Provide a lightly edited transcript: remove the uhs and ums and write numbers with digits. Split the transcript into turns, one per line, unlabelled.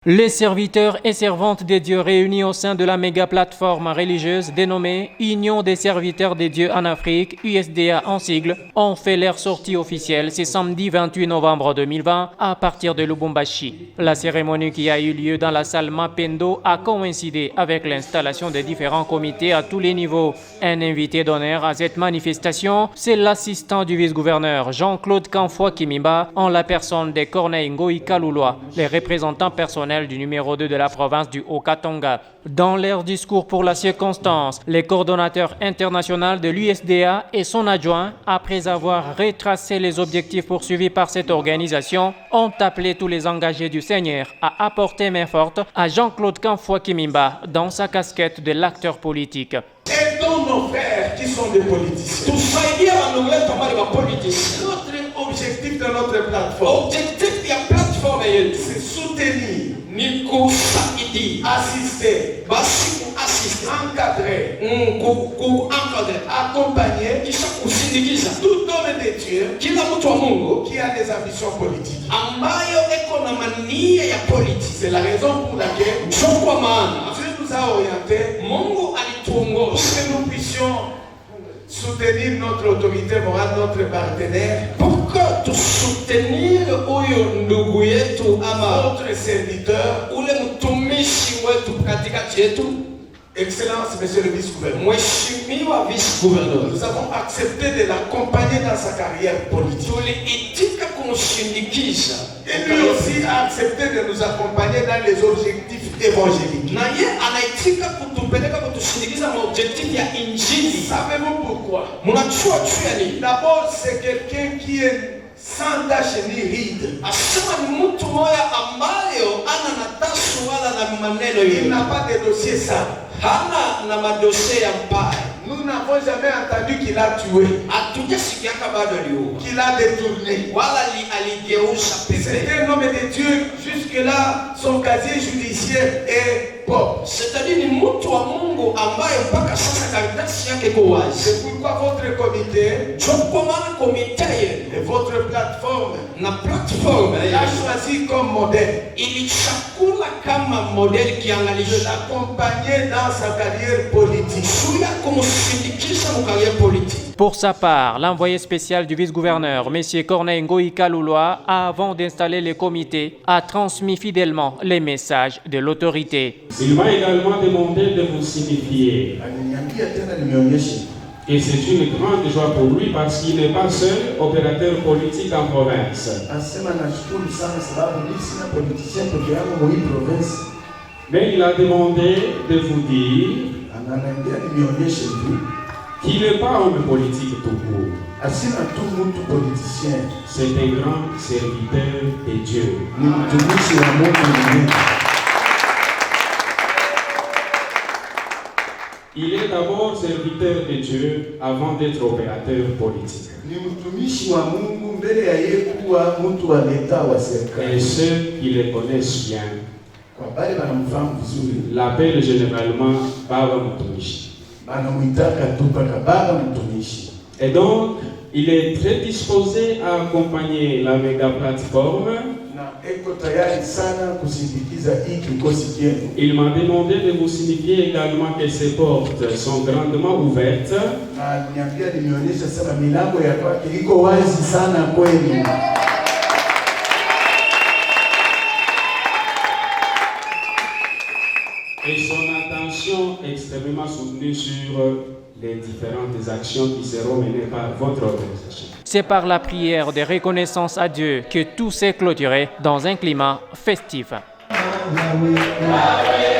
Les serviteurs et servantes des dieux réunis au sein de la méga plateforme religieuse dénommée Union des serviteurs des dieux en Afrique, USDA en sigle, ont fait leur sortie officielle ce samedi 28 novembre 2020 à partir de Lubumbashi. La cérémonie qui a eu lieu dans la salle Mapendo a coïncidé avec l'installation de différents comités à tous les niveaux. Un invité d'honneur à cette manifestation, c'est l'assistant du vice-gouverneur Jean-Claude Kamfwa Kimimba en la personne de Corneille Ngoï Kalulwa, les représentants personnels du numéro 2 de la province du Haut-Katanga. Dans leur discours pour la circonstance, les coordonnateurs internationaux de l'USDA et son adjoint, après avoir retracé les objectifs poursuivis par cette organisation, ont appelé tous les engagés du Seigneur à apporter main forte à Jean-Claude Kamfwa Kimimba dans sa casquette de l'acteur politique.
Aidons nos frères qui sont des politiciens. Notre objectif de notre plateforme, c'est soutenir, assister, encadrer, accompagner tout homme de Dieu qui a des ambitions politiques. C'est la raison pour laquelle Dieu nous a orientés pour que nous puissions soutenir notre autorité morale, notre partenaire, pour que tu soutenir notre serviteur, Excellence, Monsieur le vice-gouverneur. Nous avons accepté de l'accompagner dans sa carrière politique. Et lui aussi a accepté de nous accompagner dans les objectifs évangéliques. Savez-vous pourquoi? D'abord, c'est quelqu'un qui est sans tache ni ride. Il n'a pas de dossier sale. Nous n'avons jamais entendu qu'il a tué, qu'il a détourné. C'est un homme de Dieu. Jusque-là, son casier judiciaire est propre. C'est-à-dire c'est pourquoi votre comité et votre plateforme a choisi comme modèle de l'accompagner dans sa carrière politique.
Pour sa part, l'envoyé spécial du vice-gouverneur, M. Corneille Ngoï Kalulwa, avant d'installer le comité, a transmis fidèlement les messages de l'autorité.
Il m'a également demandé de vous signifier et c'est une grande joie pour lui parce qu'il n'est pas seul opérateur politique en province. Mais il a demandé de vous dire qu'il n'est pas homme politique tout court. C'est un grand serviteur de Dieu. Il est d'abord serviteur de Dieu avant d'être opérateur politique. Et ceux qui le connaissent bien l'appellent généralement Baba Mutumishi. Et donc, il est très disposé à accompagner la méga plateforme. Il m'a demandé de vous signifier également que ses portes sont grandement ouvertes. Et son attention extrêmement soutenue sur les différentes actions qui seront menées par votre organisation.
C'est par la prière de reconnaissance à Dieu que tout s'est clôturé dans un climat festif.
Yahweh.